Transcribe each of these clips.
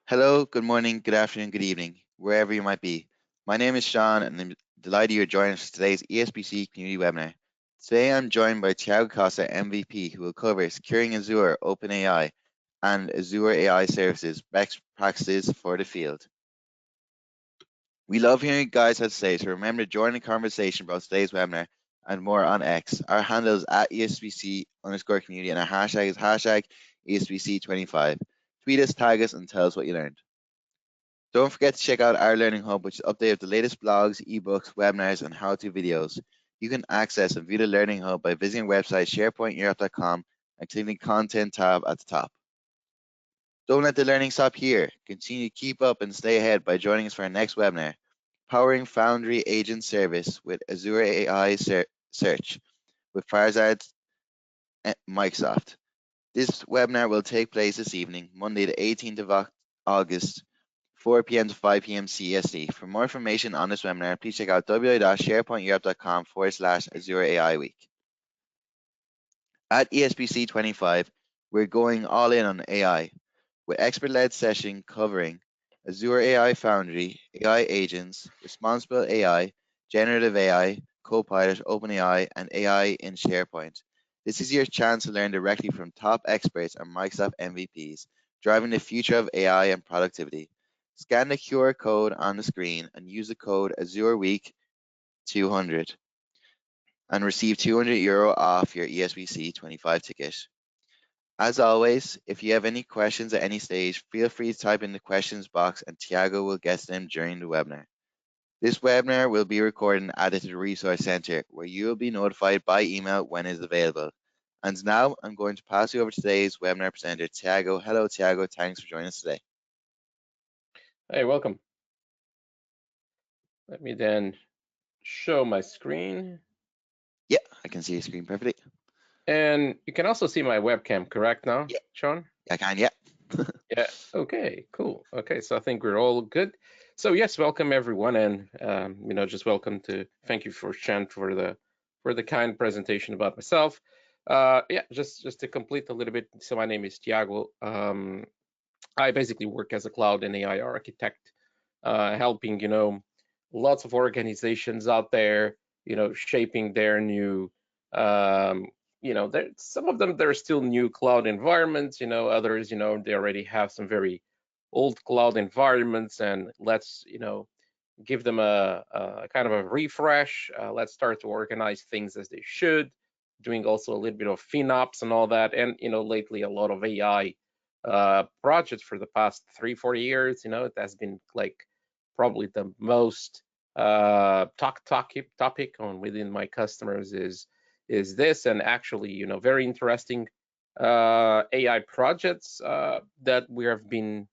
Hello, good morning, good afternoon, good evening, wherever you might be. My name is Sean, and I'm delighted you're joining us for today's ESPC community webinar. Today, I'm joined by Tiago Costa, MVP, who will cover securing Azure, OpenAI, and Azure AI services best practices for the field. We love hearing guys have to say, so remember to join the conversation about today's webinar and more on X. Our handle is at ESPC_community, and our hashtag is hashtag ESPC25. Tweet us, tag us, and tell us what you learned. Don't forget to check out our Learning Hub, which is updated with the latest blogs, ebooks, webinars, and how-to videos. You can access and view the Learning Hub by visiting our website sharepointeurope.com and clicking the Content tab at the top. Don't let the learning stop here. Continue to keep up and stay ahead by joining us for our next webinar, Powering Foundry Agent Service with Azure AI Search with Farzad Microsoft. This webinar will take place this evening, Monday the 18th of August, 4 p.m. to 5 p.m. CST. For more information on this webinar, please check out www.sharepointeurope.com/Azure AI Week. At ESPC 25, we're going all in on AI, with expert-led session covering Azure AI Foundry, AI agents, responsible AI, generative AI, Copilot, OpenAI, and AI in SharePoint. This is your chance to learn directly from top experts and Microsoft MVPs, driving the future of AI and productivity. Scan the QR code on the screen and use the code AzureWeek200 and receive €200 off your ESPC 25 ticket. As always, if you have any questions at any stage, feel free to type in the questions box and Tiago will get to them during the webinar. This webinar will be recorded and added to the Resource Center, where you will be notified by email when it is available. And now I'm going to pass you over to today's webinar presenter, Tiago. Hello, Tiago. Thanks for joining us today. Hey, welcome. Let me then show my screen. Yeah, I can see your screen perfectly. And you can also see my webcam, correct now, Yeah. Sean? I can, yeah. Yeah, okay, cool. Okay, so I think we're all good. So yes, welcome everyone, and just welcome to, thank you for Sean for the kind presentation about myself. Yeah, just to complete a little bit, so my name is Tiago. I basically work as a cloud and AI architect, helping, lots of organizations out there, shaping their new, some of them, they're still new cloud environments, others, they already have some very old cloud environments, and let's, give them a kind of a refresh. Let's start to organize things as they should, doing also a little bit of FinOps and all that. And, lately a lot of AI projects for the past 3-4 years, it has been like probably the most topic on within my customers is this, and actually, very interesting AI projects that we have been,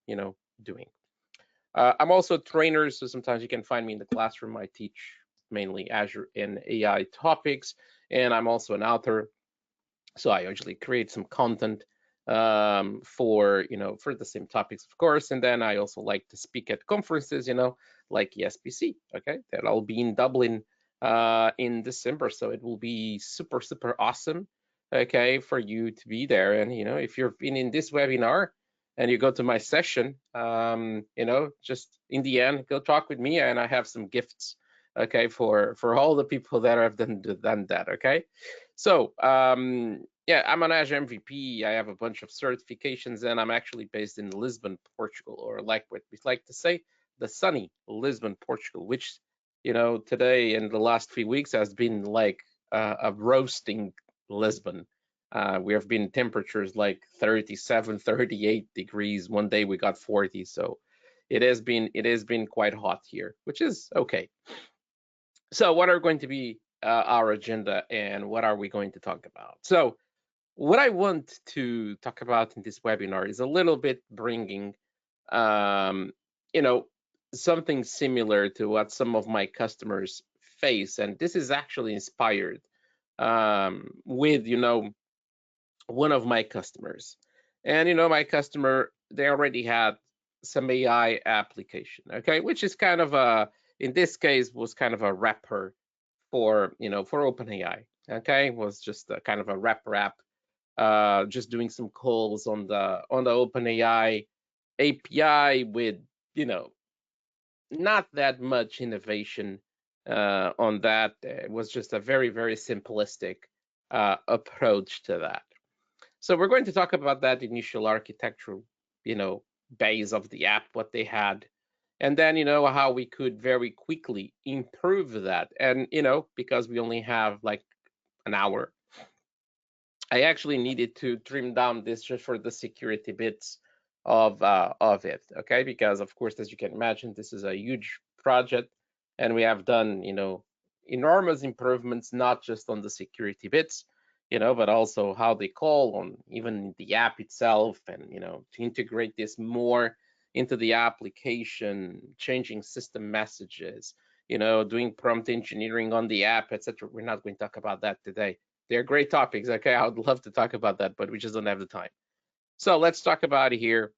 doing. I'm also a trainer, so sometimes you can find me in the classroom. I teach mainly Azure and AI topics, and I'm also an author. So I usually create some content for the same topics, of course. And then I also like to speak at conferences, like ESPC. Okay, that I'll be in Dublin in December, so it will be super awesome. Okay, for you to be there, and if you've been in this webinar and you go to my session, just in the end, go talk with me, and I have some gifts. Okay, for all the people that have done that. Okay, so yeah, I'm an Azure MVP. I have a bunch of certifications, and I'm actually based in Lisbon, Portugal, or like what we like to say, the sunny Lisbon, Portugal, which, today and the last few weeks has been like a roasting Lisbon. We have been temperatures like 37, 38 degrees. One day we got 40, so it has been quite hot here, which is okay. So what are going to be our agenda, and what are we going to talk about? So what I want to talk about in this webinar is a little bit bringing, something similar to what some of my customers face, and this is actually inspired with, one of my customers. And, my customer, they already had some AI application, okay, which is kind of in this case, was kind of a wrapper for, for OpenAI, okay, was just a kind of a wrap, just doing some calls on the OpenAI API with, not that much innovation on that. It was just a very, very simplistic approach to that. So we're going to talk about that initial architectural, base of the app, what they had, and then, how we could very quickly improve that. And, because we only have like an hour, I actually needed to trim down this just for the security bits of it, okay? Because of course, as you can imagine, this is a huge project, and we have done, enormous improvements, not just on the security bits, but also how they call on even the app itself, and to integrate this more into the application, changing system messages, doing prompt engineering on the app, etc. We're not going to talk about that today. They're great topics. Okay, I would love to talk about that, but we just don't have the time. So let's talk about here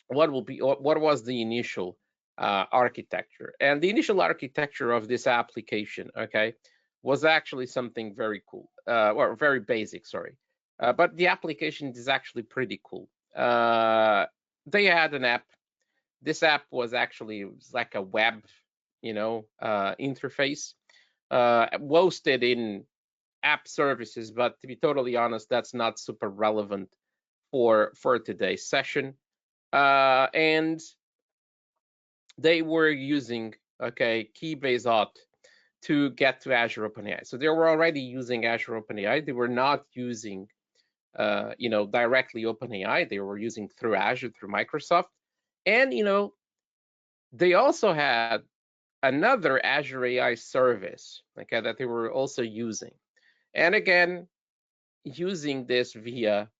what was the initial architecture. And the initial architecture of this application, okay, was actually something very cool, or very basic, sorry. But the application is actually pretty cool. They had an app. This app was actually like a web, interface, hosted in app services, but to be totally honest, that's not super relevant for today's session. And they were using, okay, Keybase Auth to get to Azure OpenAI. So they were already using Azure OpenAI. They were not using, directly OpenAI. They were using through Azure, through Microsoft. And, they also had another Azure AI service, okay, that they were also using. And again, using this via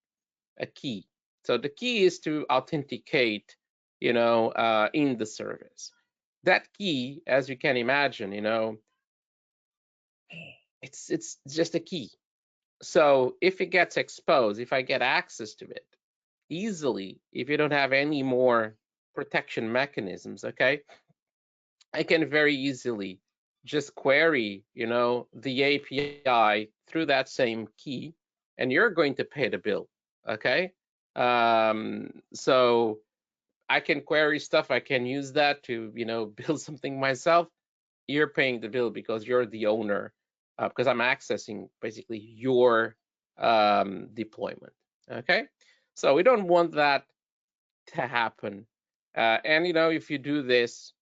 a key. So the key is to authenticate, in the service. That key, as you can imagine, it's just a key. So if it gets exposed, if I get access to it easily, if you don't have any more protection mechanisms, okay, I can very easily just query, the API through that same key, and you're going to pay the bill, okay? So I can query stuff. I can use that to, build something myself. You're paying the bill because you're the owner, because I'm accessing basically your deployment, okay? So we don't want that to happen. And if you do this,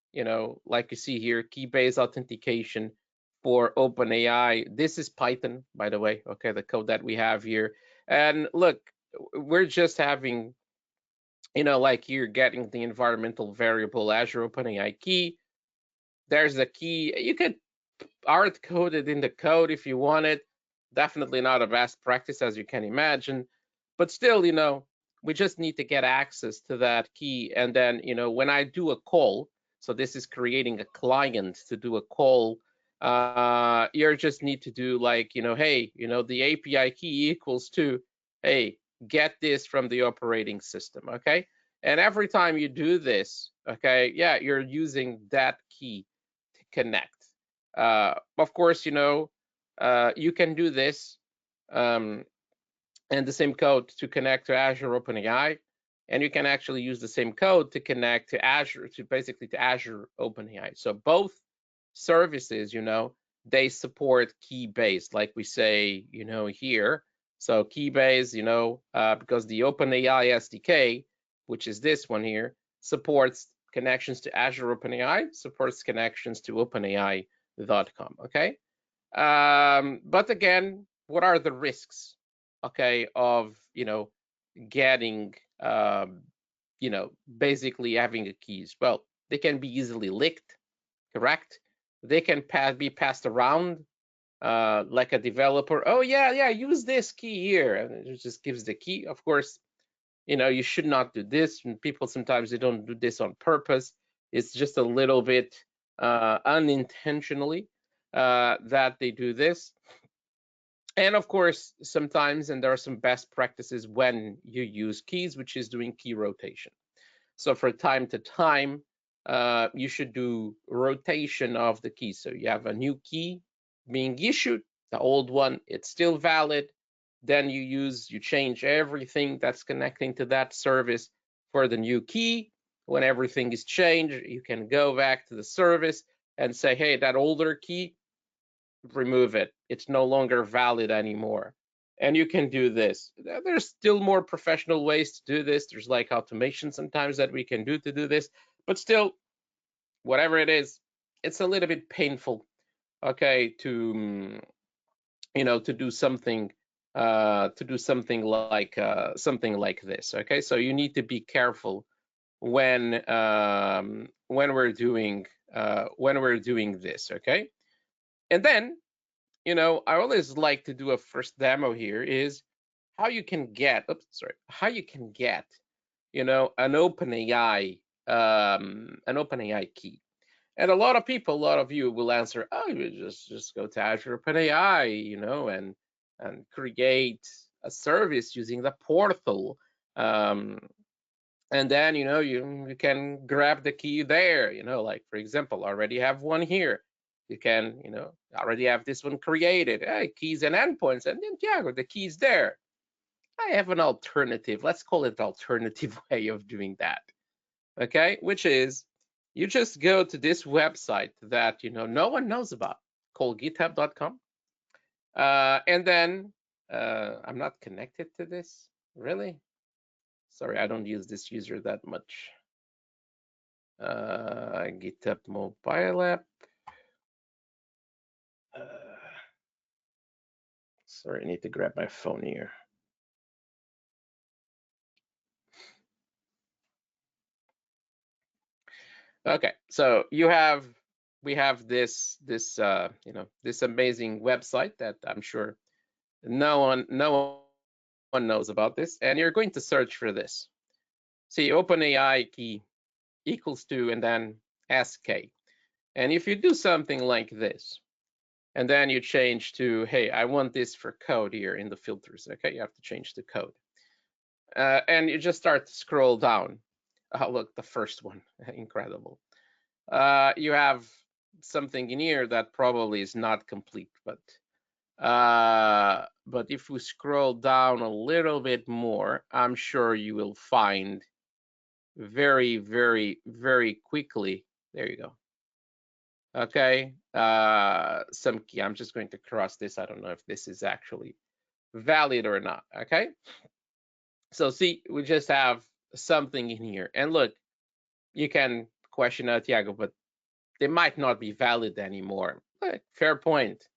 like you see here, key-based authentication for OpenAI. This is Python, by the way, okay, the code that we have here. And look, we're just having, like you're getting the environmental variable Azure OpenAI key. There's the key. You could hard code it in the code if you want it. Definitely not a best practice, as you can imagine. But still, we just need to get access to that key. And then, when I do a call, so this is creating a client to do a call, you just need to do like, hey, the API key equals to, hey, get this from the operating system, okay? And every time you do this, okay, yeah, you're using that key to connect. Of course, you can do this and the same code to connect to Azure OpenAI, and you can actually use the same code to connect to Azure, to Azure OpenAI. So both services, they support key-based, like we say, here. So key-based, because the OpenAI SDK, which is this one here, supports connections to Azure OpenAI, supports connections to OpenAI.com, okay? But again, what are the risks, okay, of, getting, basically having a keys? Well, they can be easily leaked, correct? They can be passed around, like a developer. Oh yeah, use this key here, and it just gives the key. Of course, you should not do this. And people sometimes they don't do this on purpose. It's just a little bit unintentionally that they do this. And of course, sometimes, and there are some best practices when you use keys, which is doing key rotation. So for time to time, you should do rotation of the key. So you have a new key being issued, the old one, it's still valid. Then you change everything that's connecting to that service for the new key. When everything is changed, you can go back to the service and say, hey, that older key, remove it. It's no longer valid anymore. And you can do this. There's still more professional ways to do this. There's like automation sometimes that we can do to do this, but still, whatever it is, it's a little bit painful, okay, to to do something something like this, okay? So you need to be careful when we're doing this, okay? And then, I always like to do a first demo here is how you can get, an OpenAI key. And a lot of people, a lot of you will answer, oh, you just go to Azure OpenAI, and create a service using the portal. And then, you can grab the key there, like, for example, I already have one here. You can, already have this one created. Hey, keys and endpoints, and then Tiago, the key's there. I have an alternative. Let's call it alternative way of doing that. Okay, which is you just go to this website that no one knows about, called github.com. And then I'm not connected to this, really. Sorry, I don't use this user that much. GitHub mobile app. Sorry, I need to grab my phone here. Okay, so we have this amazing website that I'm sure no one knows about this, and you're going to search for this. See, OpenAI key equals to, and then SK. And if you do something like this, and then you change to, hey, I want this for code here in the filters, okay? You have to change the code. And you just start to scroll down. Oh, look, the first one, incredible. You have something in here that probably is not complete, but if we scroll down a little bit more, I'm sure you will find very, very, very quickly. There you go. Okay, some key. I'm just going to cross this. I don't know if this is actually valid or not. Okay, so see, we just have something in here, and look, you can question out Tiago, but they might not be valid anymore. Fair point.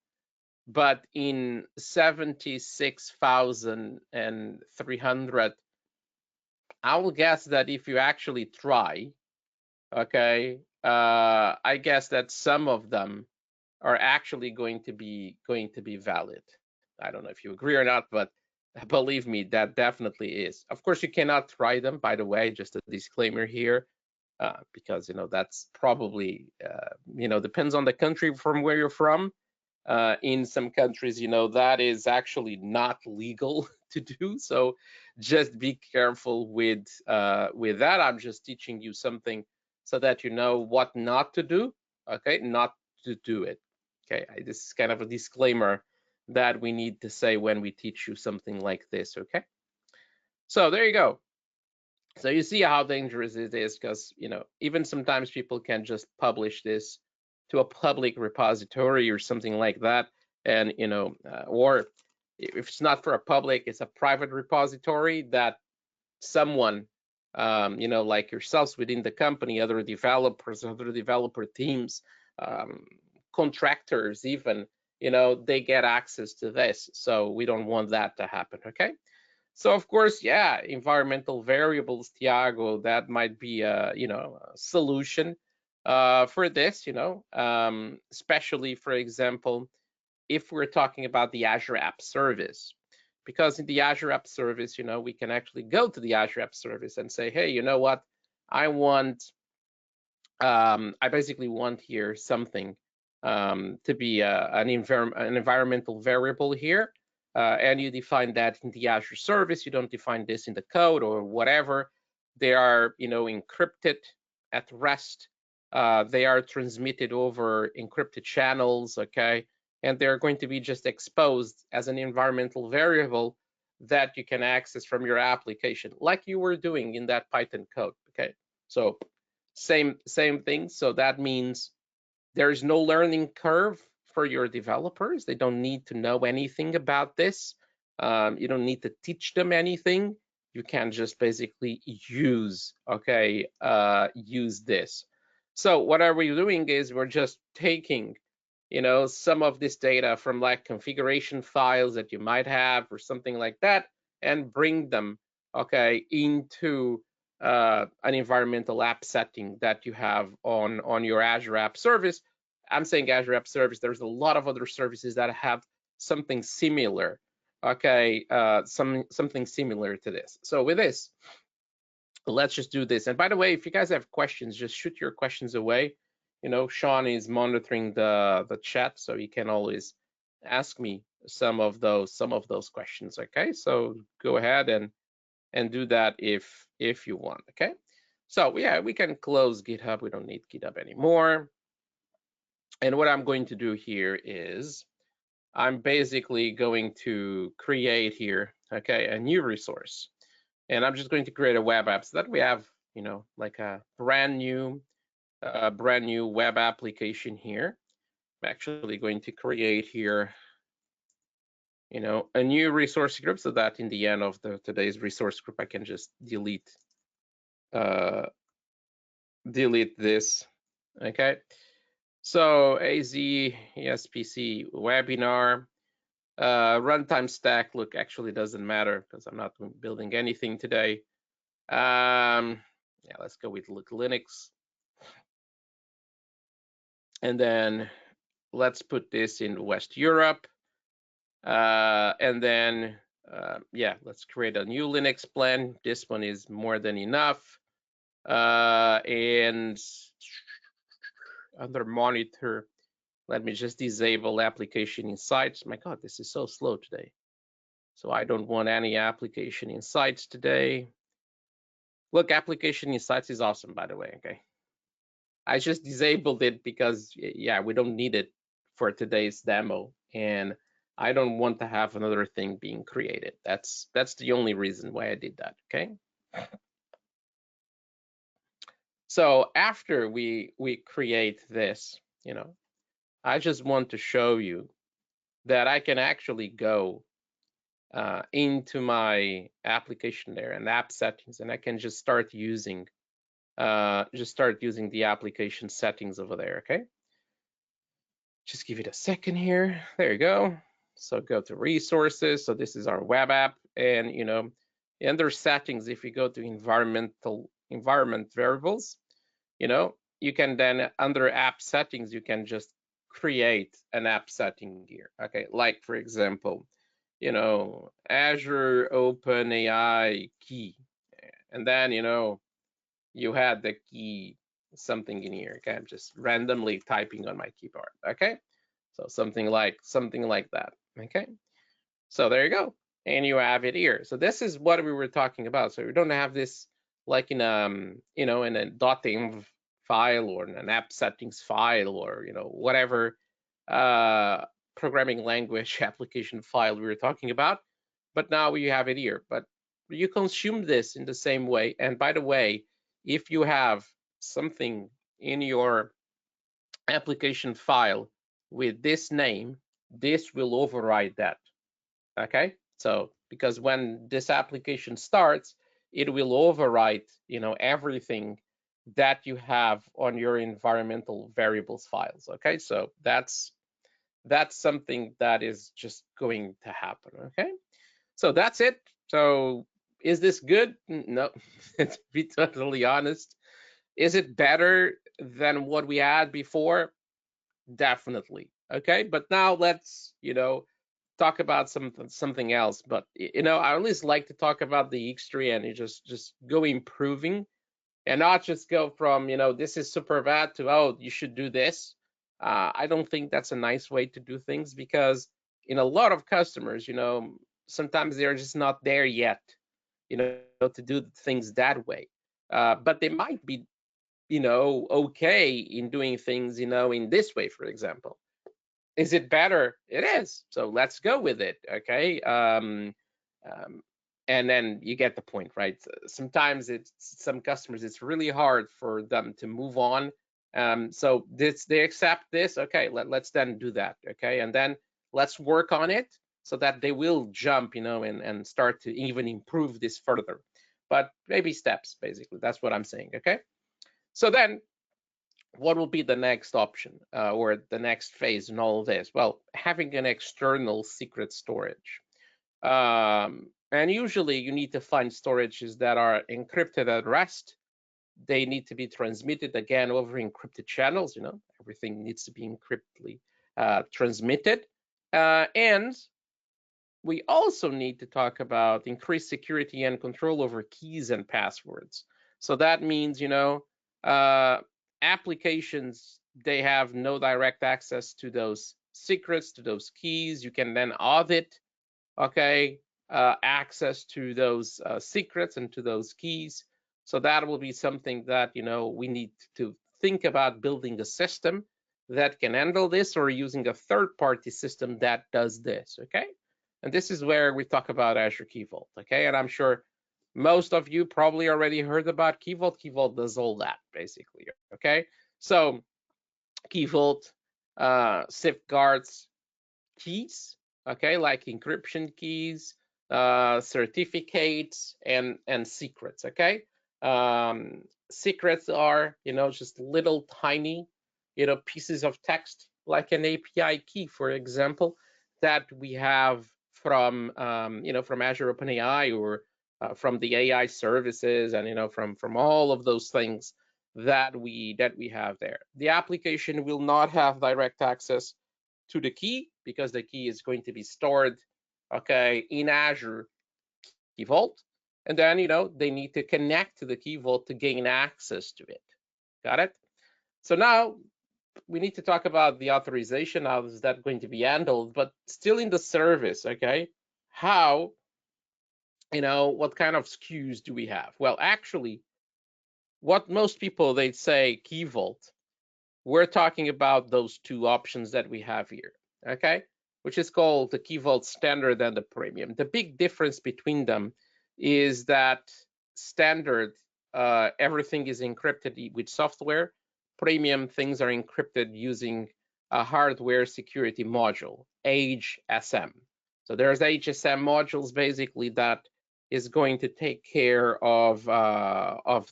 But in 76,300, I will guess that if you actually try, okay, I guess that some of them are actually going to be valid. I don't know if you agree or not, but believe me, that definitely is. Of course, you cannot try them, by the way, just a disclaimer here, because that's probably depends on the country from where you're from. In some countries, that is actually not legal to do. So just be careful with that. I'm just teaching you something so that you know what not to do. Okay, not to do it. Okay, this is kind of a disclaimer that we need to say when we teach you something like this. Okay, so there you go. So you see how dangerous it is, because even sometimes people can just publish this to a public repository or something like that, and or if it's not for a public, it's a private repository that someone like yourselves within the company, other developers, other developer teams, contractors even, they get access to this. So we don't want that to happen. Okay. So of course, yeah, environmental variables, Tiago, that might be a solution for this, especially, for example, if we're talking about the Azure App Service, because in the Azure App Service, we can actually go to the Azure App Service and say, hey, you know what, I basically want here something to be an environmental variable here. And you define that in the Azure service. You don't define this in the code or whatever. They are, encrypted at rest. They are transmitted over encrypted channels, okay? And they're going to be just exposed as an environmental variable that you can access from your application, like you were doing in that Python code. Okay, so same thing. So that means there's no learning curve for your developers. They don't need to know anything about this. You don't need to teach them anything. You can just basically use, okay, use this. So what are we doing is we're just taking, some of this data from like configuration files that you might have or something like that, and bring them, okay, into an environmental app setting that you have on your Azure App Service. I'm saying Azure App Service. There's a lot of other services that have something similar. Okay, something similar to this. So with this, let's just do this. And by the way, if you guys have questions, just shoot your questions away. Sean is monitoring the chat, so he can always ask me some of those questions. Okay, so go ahead and do that if you want. Okay, so yeah, we can close GitHub. We don't need GitHub anymore. And what I'm going to do here is I'm basically going to create here, okay, a new resource. And I'm just going to create a web app so that we have, like a brand new web application here. I'm actually going to create here, a new resource group so that in the end of today's resource group, I can just delete this, okay? So AZ ESPC webinar, runtime stack, look, actually doesn't matter because I'm not building anything today. Yeah, let's go with Linux. And then let's put this in West Europe. And then, yeah, let's create a new Linux plan. This one is more than enough. And under monitor, let me just disable application insights. My God, this is so slow today. So I don't want any application insights today. Look, application insights is awesome, by the way, okay? I just disabled it because, yeah, we don't need it for today's demo. And I don't want to have another thing being created. That's the only reason why I did that, okay? So after we create this, I just want to show you that I can actually go into my application there and app settings, and I can just start using the application settings over there, okay? Just give it a second here. There you go. So go to resources. So this is our web app, and under settings, if you go to environment variables, you can then under app settings, you can just create an app setting here. Okay, like for example, Azure OpenAI key, and then you had the key something in here. Okay, I'm just randomly typing on my keyboard. Okay, so something like that. Okay, so there you go, and you have it here. So this is what we were talking about. So we don't have this like in in a .env file or an app settings file or whatever programming language application file we were talking about, but now we have it here. But you consume this in the same way. And by the way, if you have something in your application file with this name, this will override that. Okay, so because when this application starts, it will overwrite everything that you have on your environmental variables files. Okay, so that's something that is just going to happen. Okay, so that's it. So is this good? No, to be totally honest. Is it better than what we had before? Definitely. Okay, but now let's talk about something else. But I always like to talk about the X3 and just go improving, and not just go from this is super bad to you should do this. I don't think that's a nice way to do things, because in a lot of customers, sometimes they're just not there yet, to do things that way. But they might be, okay in doing things, in this way, for example. Is it better? It is. So let's go with it. Okay. And then you get the point, right? Sometimes some customers, it's really hard for them to move on. So they accept this. Okay, let's then do that. Okay, and then let's work on it so that they will jump, and start to even improve this further. But baby steps, basically. That's what I'm saying. Okay. So then, what will be the next option or the next phase in all of this? Well, having an external secret storage. And usually you need to find storages that are encrypted at rest. They need to be transmitted again over encrypted channels. Everything needs to be encryptedly transmitted. And we also need to talk about increased security and control over keys and passwords. So that means, applications, they have no direct access to those secrets, to those keys. You can then audit, okay, access to those secrets and to those keys. So that will be something that, we need to think about building a system that can handle this, or using a third-party system that does this, okay? And this is where we talk about Azure Key Vault, okay? And I'm sure most of you probably already heard about Key Vault. Key Vault does all that, basically, okay? So Key Vault safeguards keys, okay, like encryption keys, certificates, and secrets, okay? Secrets are, just little tiny, pieces of text, like an API key, for example, that we have from, from Azure OpenAI, or from the AI services, and from all of those things that we have there. The application will not have direct access to the key, because the key is going to be stored, okay, in Azure Key Vault. And then, they need to connect to the Key Vault to gain access to it. Got it? So now we need to talk about the authorization. How is that going to be handled? But still in the service, okay? How, what kind of SKUs do we have? Well, actually, what most people, they'd say Key Vault, we're talking about those two options that we have here, okay? Which is called the Key Vault Standard and the Premium. The big difference between them is that standard, everything is encrypted with software. Premium, things are encrypted using a hardware security module, HSM. So there's HSM modules basically that is going to take care of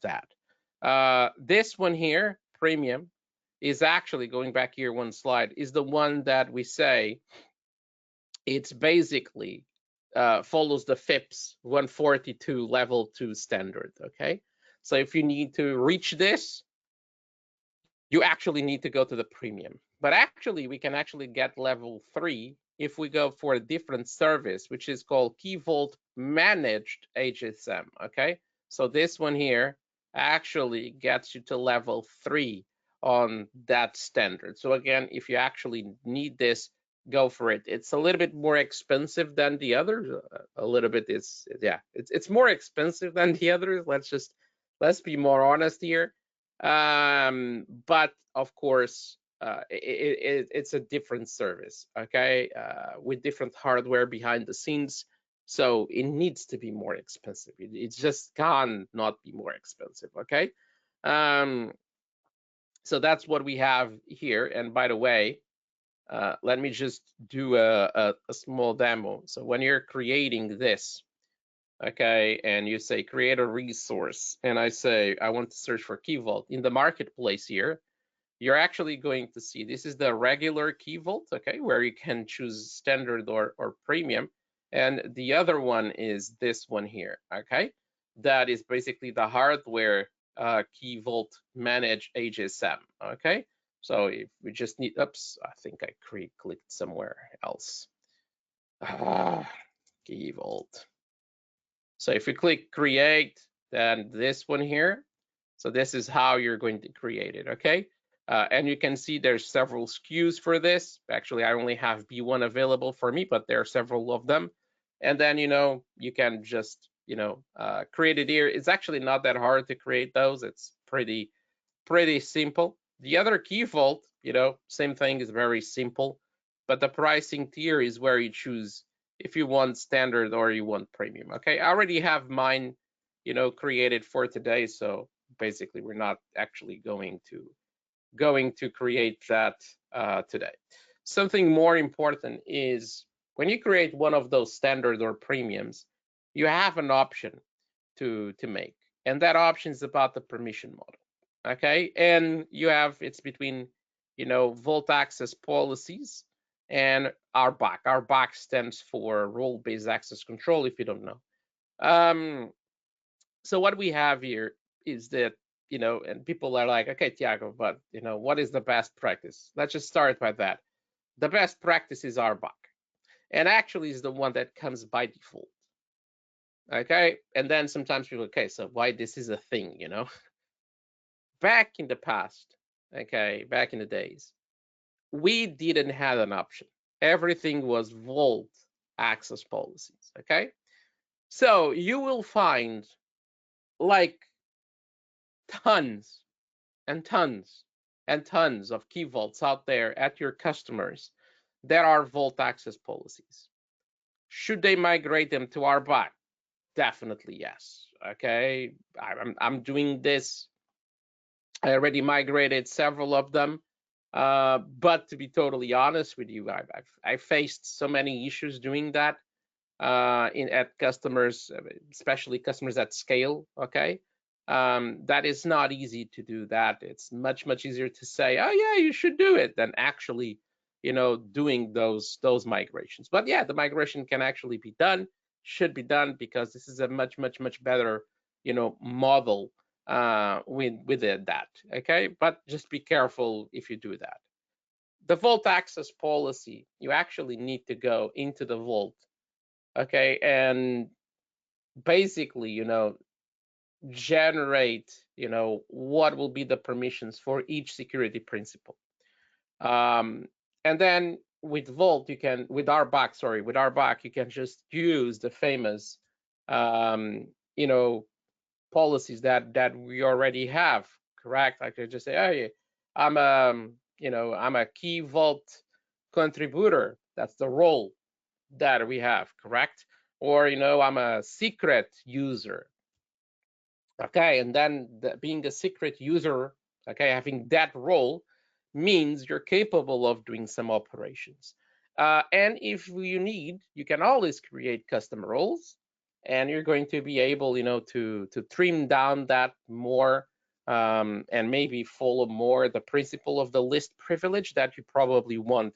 that. This one here, Premium, is actually, going back here one slide, is the one that we say it's basically follows the FIPS 142 level 2 standard, okay? So if you need to reach this, you actually need to go to the premium. But actually, we can actually get level 3 if we go for a different service, which is called Key Vault Managed HSM, okay? So this one here actually gets you to level 3 on that standard. So again, if you actually need this, go for it. It's a little bit more expensive than the others. A little bit is, yeah, it's more expensive than the others. Let's be more honest here. But of course, it's a different service, okay, with different hardware behind the scenes. So it needs to be more expensive. It just can't not be more expensive, okay? So that's what we have here. And by the way, let me just do a small demo. So when you're creating this, okay, and you say create a resource, and I say I want to search for Key Vault in the marketplace here, you're actually going to see this is the regular Key Vault, okay, where you can choose standard or premium. And the other one is this one here, okay? That is basically the hardware Key Vault Manage HSM, okay? So if we just need, oops, I think I clicked somewhere else. Key Vault. So if we click create, then this one here, so this is how you're going to create it, okay? And you can see there's several SKUs for this. Actually, I only have B1 available for me, but there are several of them. And then, you can just, create it here. It's actually not that hard to create those. It's pretty simple. The other Key Vault, same thing, is very simple, but the pricing tier is where you choose if you want standard or you want premium. Okay, I already have mine, created for today. So basically, we're not actually going to create that today. Something more important is when you create one of those standard or premiums, you have an option to make, and that option is about the permission model. Okay, and it's between vault access policies and RBAC. RBAC stands for role-based access control, if you don't know. So what we have here is that, and people are like, okay, Tiago, but what is the best practice? Let's just start by that. The best practice is RBAC, and actually is the one that comes by default. Okay, and then sometimes people, okay, so why this is a thing, Back in the past, okay, back in the days, we didn't have an option. Everything was vault access policies, okay? So you will find like tons and tons and tons of key vaults out there at your customers that are vault access policies. Should they migrate them to RBAC? Definitely yes. Okay, I'm doing this. I already migrated several of them. But to be totally honest with you, I faced so many issues doing that at customers, especially customers at scale. Okay, that is not easy to do that. It's much easier to say, oh yeah, you should do it, than actually, doing those migrations. But yeah, the migration can actually be done, should be done, because this is a much better, model with that. Okay, but just be careful if you do that. The vault access policy, you actually need to go into the vault, okay, and basically, generate, what will be the permissions for each security principal. And then with Vault, with RBAC, you can just use the famous, you know, policies that we already have, correct? I could just say, hey, I'm a key Vault contributor. That's the role that we have, correct? Or, I'm a secret user. Okay, and then being a secret user, okay, having that role means you're capable of doing some operations. And if you need, you can always create custom roles, and you're going to be able, to trim down that more, and maybe follow more the principle of the list privilege that you probably want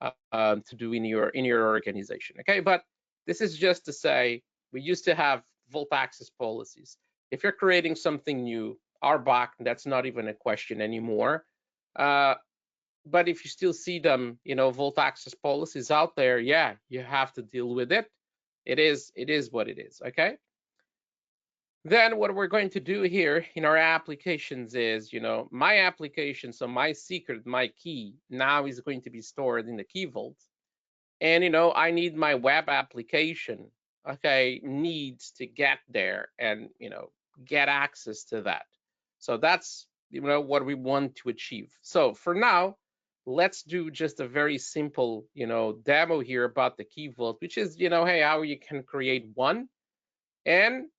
to do in your organization. Okay, but this is just to say we used to have vault access policies. If you're creating something new, RBAC, that's not even a question anymore. But if you still see them, vault access policies out there, yeah, you have to deal with it. It is what it is, okay? Then what we're going to do here in our applications is, my application, so my secret, my key, now is going to be stored in the key vault. And, I need my web application, okay, needs to get there and, get access to that. So that's, what we want to achieve. So for now, let's do just a very simple, demo here about the key vault, which is, hey, how you can create one. And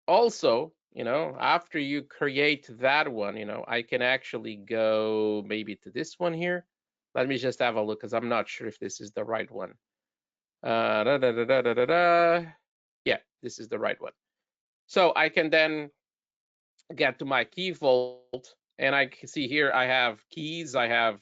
also, after you create that one, I can actually go maybe to this one here. Let me just have a look, because I'm not sure if this is the right one. Yeah, this is the right one. So I can then get to my key vault, and I can see here I have keys, I have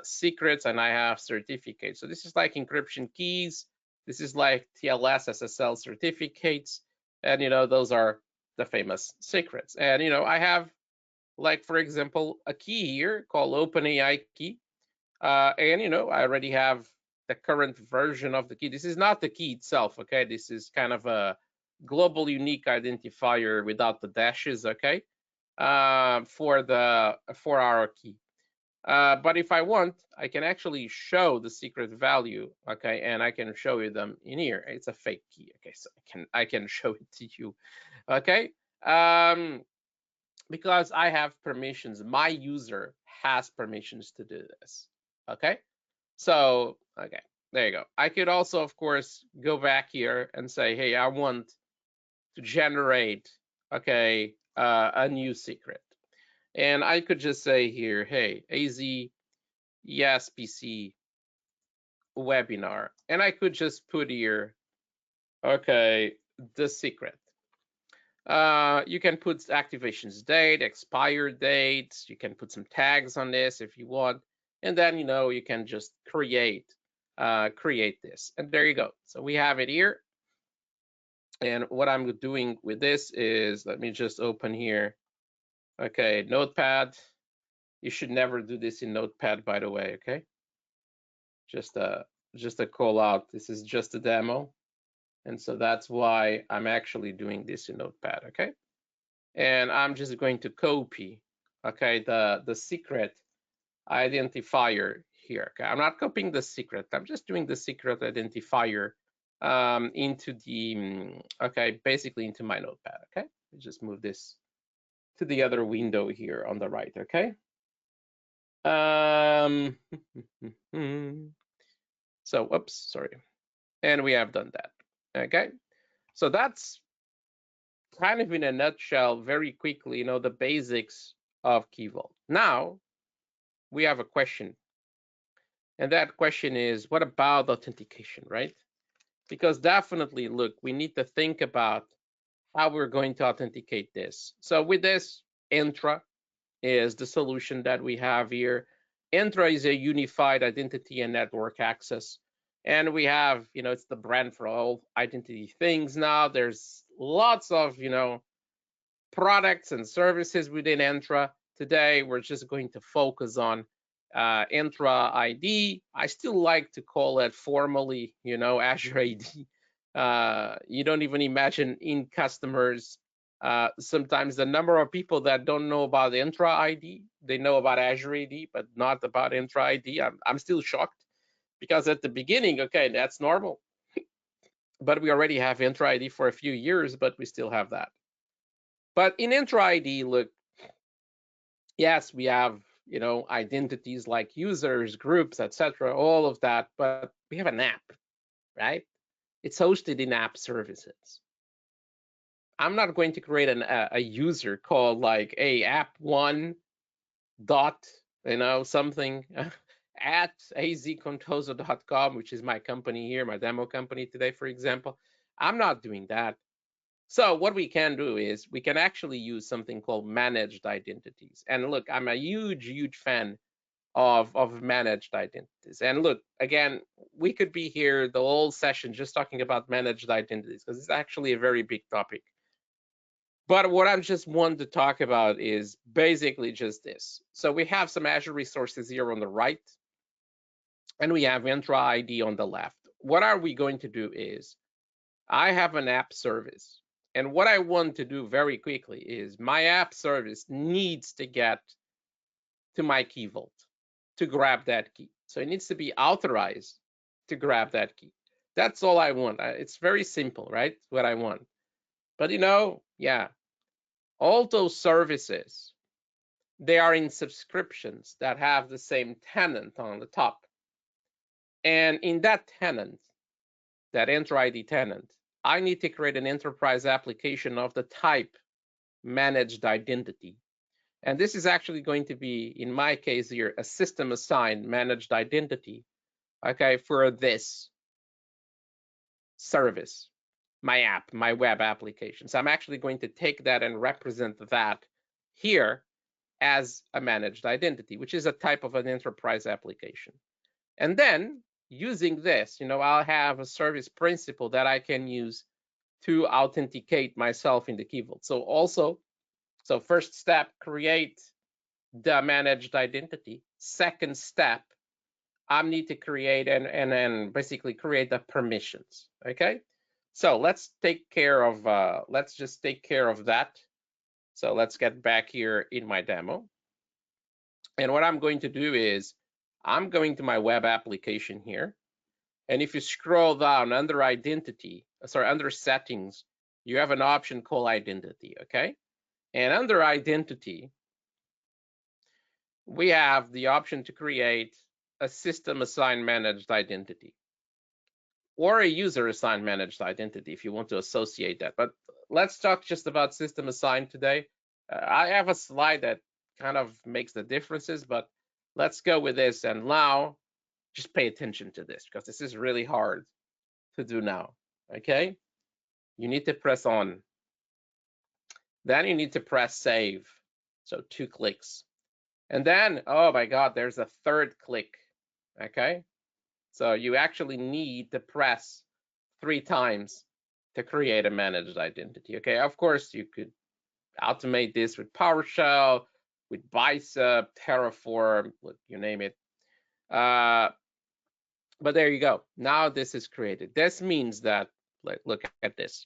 secrets, and I have certificates. So this is like encryption keys. This is like TLS, SSL certificates, and those are the famous secrets. And I have, like, for example, a key here called OpenAI key, and I already have the current version of the key. This is not the key itself, okay? This is kind of a global unique identifier without the dashes, okay? For our key. But if I want, I can actually show the secret value, okay? And I can show you them in here. It's a fake key, okay? So I can show it to you, okay? Because I have permissions. My user has permissions to do this, okay? So, okay. There you go. I could also, of course, go back here and say, hey, I want to generate, okay, a new secret. And I could just say here, hey, AZ ESPC webinar. And I could just put here, okay, the secret. You can put activations date, expired dates. You can put some tags on this if you want. And then, you can just create this. And there you go. So we have it here. And what I'm doing with this is, let me just open here. Okay, Notepad. You should never do this in Notepad, by the way, okay? Just a call out. This is just a demo. And so that's why I'm actually doing this in Notepad, okay? And I'm just going to copy, okay, the secret identifier here. Okay, I'm not copying the secret. I'm just doing the secret identifier into the, okay, basically into my Notepad, okay? Just move this to the other window here on the right, okay? So, oops, sorry. And we have done that, okay? So that's kind of in a nutshell, very quickly, the basics of Key Vault. Now, we have a question. And that question is, what about authentication, right? Because definitely, look, we need to think about how we're going to authenticate this. So with this, Entra is the solution that we have here. Entra is a unified identity and network access. And we have, it's the brand for all identity things now. There's lots of, products and services within Entra. Today, we're just going to focus on Entra ID. I still like to call it formally, Azure ID. You don't even imagine in customers, sometimes the number of people that don't know about Entra ID, they know about Azure ID, but not about Entra ID. I'm still shocked because at the beginning, okay, that's normal. But we already have Entra ID for a few years, but we still have that. But in Entra ID, look, yes, we have, identities like users, groups, etc., all of that, but we have an app, right? It's hosted in app services. I'm not going to create a user called like a app1 dot, something at azcontoso.com, which is my company here, my demo company today, for example. I'm not doing that. So what we can do is we can actually use something called managed identities. And look, I'm a huge fan of managed identities. And look, again, we could be here the whole session just talking about managed identities because it's actually a very big topic. But what I just want to talk about is basically just this. So we have some Azure resources here on the right, and we have Entra ID on the left. What are we going to do is, I have an app service. And what I want to do very quickly is my app service needs to get to my key vault to grab that key. So it needs to be authorized to grab that key. That's all I want. It's very simple, right? What I want. But yeah, all those services, they are in subscriptions that have the same tenant on the top. And in that tenant, that Entra ID tenant, I need to create an enterprise application of the type managed identity. And this is actually going to be, in my case here, a system assigned managed identity, okay, for this service, my app, my web application. So I'm actually going to take that and represent that here as a managed identity, which is a type of an enterprise application. And then using this, I'll have a service principal that I can use to authenticate myself in the Key Vault. So first step, create the managed identity. Second step, I need to create and basically create the permissions. Okay. So let's take care of let's just take care of that. So let's get back here in my demo. And what I'm going to do is I'm going to my web application here. And if you scroll down under under settings, you have an option called identity, okay? And under identity, we have the option to create a system assigned managed identity. or a user assigned managed identity if you want to associate that. But let's talk just about system assigned today. I have a slide that kind of makes the differences, but let's go with this. And now just pay attention to this because this is really hard to do now. Okay, you need to press on. Then you need to press save. So 2 clicks. And then, oh my God, there's a 3rd click. Okay, so you actually need to press 3 times to create a managed identity. Okay, of course, you could automate this with PowerShell, with Bicep, Terraform, you name it. But there you go. Now this is created. This means that, look at this.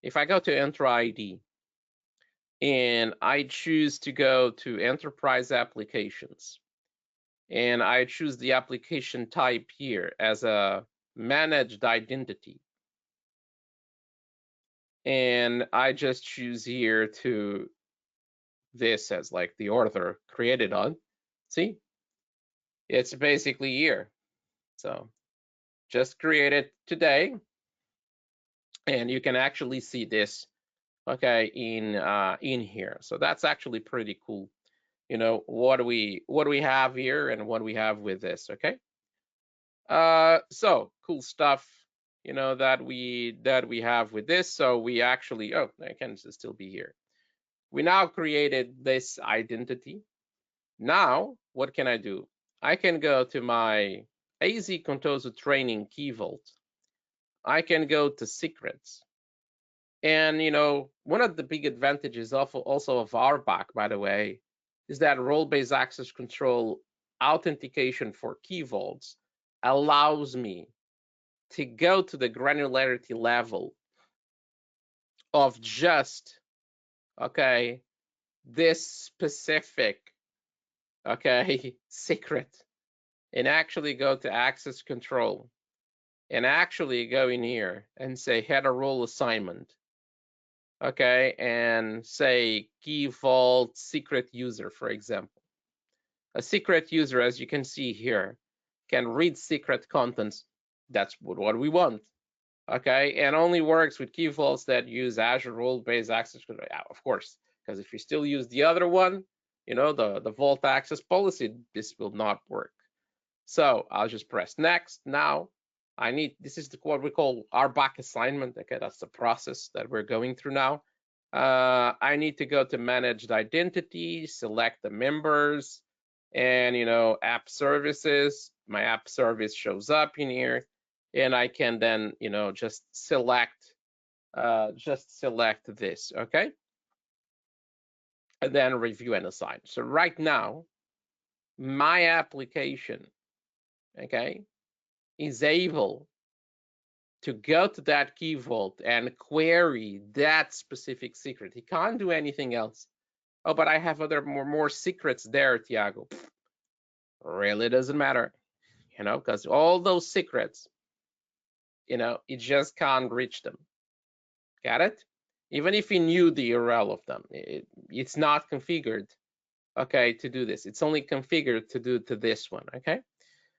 If I go to Enter ID and I choose to go to Enterprise Applications, and I choose the application type here as a managed identity, and I just choose here to this as like the order created on, see, it's basically here. So just create it today, and you can actually see this, okay, in here. So that's actually pretty cool. You know, what do we have here and what we have with this, okay? So cool stuff, you know, that we have with this. So we actually, oh, I can still be here. We now created this identity. Now, what can I do? I can go to my AZ Contoso training key vault. I can go to secrets. And, you know, one of the big advantages also of RBAC, by the way, is that role-based access control authentication for key vaults allows me to go to the granularity level of just, okay, this specific, okay, secret, and actually go to access control and actually go in here and say header role assignment, okay, and say key vault secret user, for example. A secret user, as you can see here, can read secret contents. That's what we want, okay, and only works with key vaults that use Azure role-based access control. Yeah, of course, because if you still use the other one, you know, the vault access policy, this will not work. So I'll just press next. Now I need, this is what we call RBAC assignment. Okay, that's the process that we're going through now. I need to go to managed identity, select the members, and, you know, app services. My app service shows up in here, and I can then, you know, just select this, okay, and then review and assign. So right now, my application, okay, is able to go to that key vault and query that specific secret. He can't do anything else. Oh, but I have other more secrets there, Tiago. Really doesn't matter, you know, because all those secrets, you know, it just can't reach them. Got it? Even if he knew the URL of them, it's not configured, okay, to do this. It's only configured to do to this one, okay?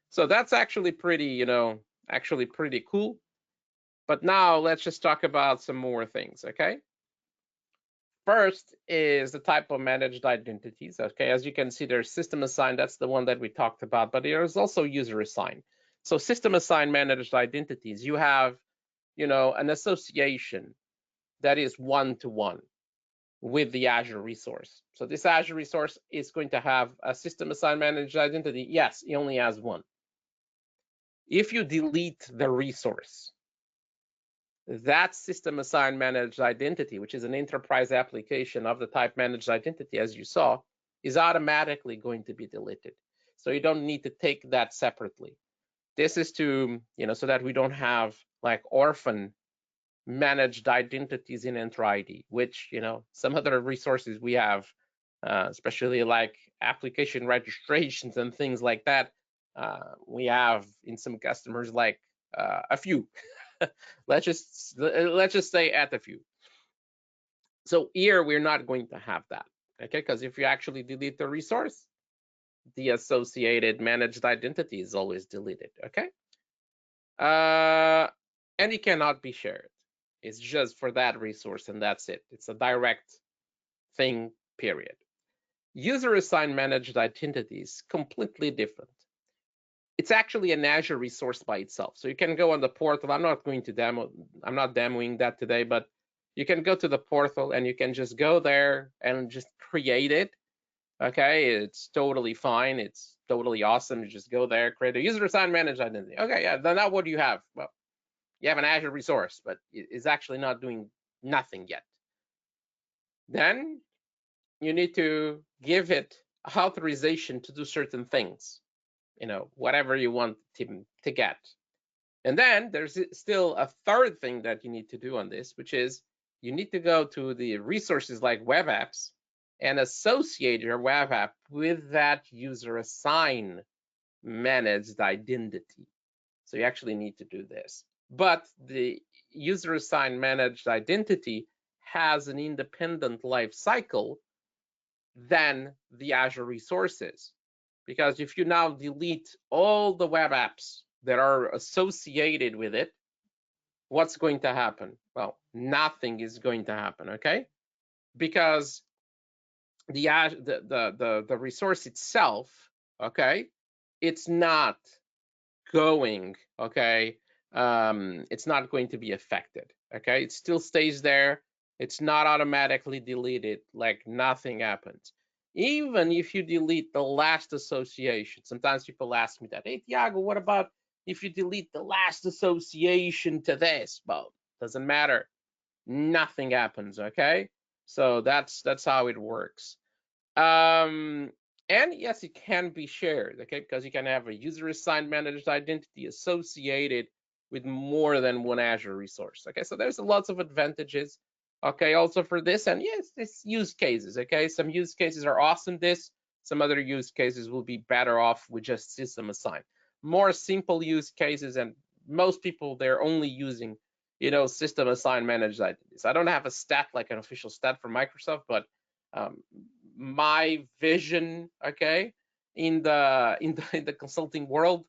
So that's actually pretty, you know, actually pretty cool. But now let's just talk about some more things, okay? First is the type of managed identities, okay? As you can see, there's system assigned, that's the one that we talked about, but there's also user assigned. So system assigned managed identities, you have, you know, an association that is one-to-one with the Azure resource. So this Azure resource is going to have a system assigned managed identity. Yes, it only has one. If you delete the resource, that system assigned managed identity, which is an enterprise application of the type managed identity, as you saw, is automatically going to be deleted. So you don't need to take that separately. This is to, you know, so that we don't have like orphan managed identities in Enter ID, which, you know, some other resources we have, especially like application registrations and things like that. We have in some customers like a few. let's just say at a few. So here we're not going to have that, okay? Because if you actually delete the resource, the associated managed identity is always deleted, okay? and it cannot be shared. It's just for that resource, and that's it. It's a direct thing, period. User assigned managed identity is completely different. It's actually an Azure resource by itself. So you can go on the portal. I'm not demoing that today, but you can go to the portal and you can just go there and just create it. Okay, it's totally fine. It's totally awesome. You just go there, create a user assigned managed identity. Okay, yeah, then now what do you have? Well, you have an Azure resource, but it's actually not doing nothing yet. Then you need to give it authorization to do certain things, whatever you want to get. And then there's still a third thing that you need to do on this, which is you need to go to the resources like web apps and associate your web app with that user assign managed identity. So you actually need to do this. But the user assigned managed identity has an independent life cycle than the Azure resources. Because if you now delete all the web apps that are associated with it, what's going to happen? Well, nothing is going to happen, okay? Because the resource itself, okay, it's not going, okay, it's not going to be affected, okay? It still stays there. It's not automatically deleted, like nothing happens. Even if you delete the last association, sometimes people ask me that, hey, Tiago, what about if you delete the last association to this? Well, doesn't matter. Nothing happens, okay? So that's how it works. And yes, it can be shared, okay? Because you can have a user assigned managed identity associated with more than one Azure resource, okay? So there's lots of advantages, okay, also for this. And yes, it's use cases, okay? Some use cases are awesome this, some other use cases will be better off with just system assigned. More simple use cases, and most people, they're only using, system assigned managed identities. I don't have a stat, like an official stat from Microsoft, but um, my vision, okay, in the consulting world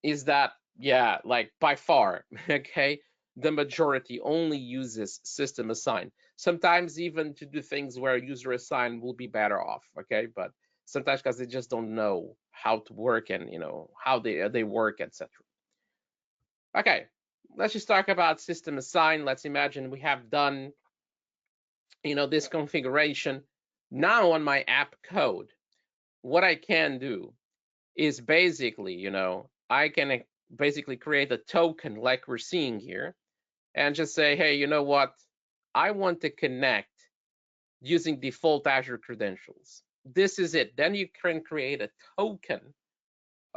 is that, yeah, like by far, okay, the majority only uses system assign. Sometimes even to do things where user assign will be better off, okay, but sometimes because they just don't know how to work and how they work, etc. Okay, let's just talk about system assign. Let's imagine we have done this configuration. Now on my app code, what I can do is basically, I can basically create a token like we're seeing here and just say, hey, you know what? I want to connect using default Azure credentials. This is it. Then you can create a token,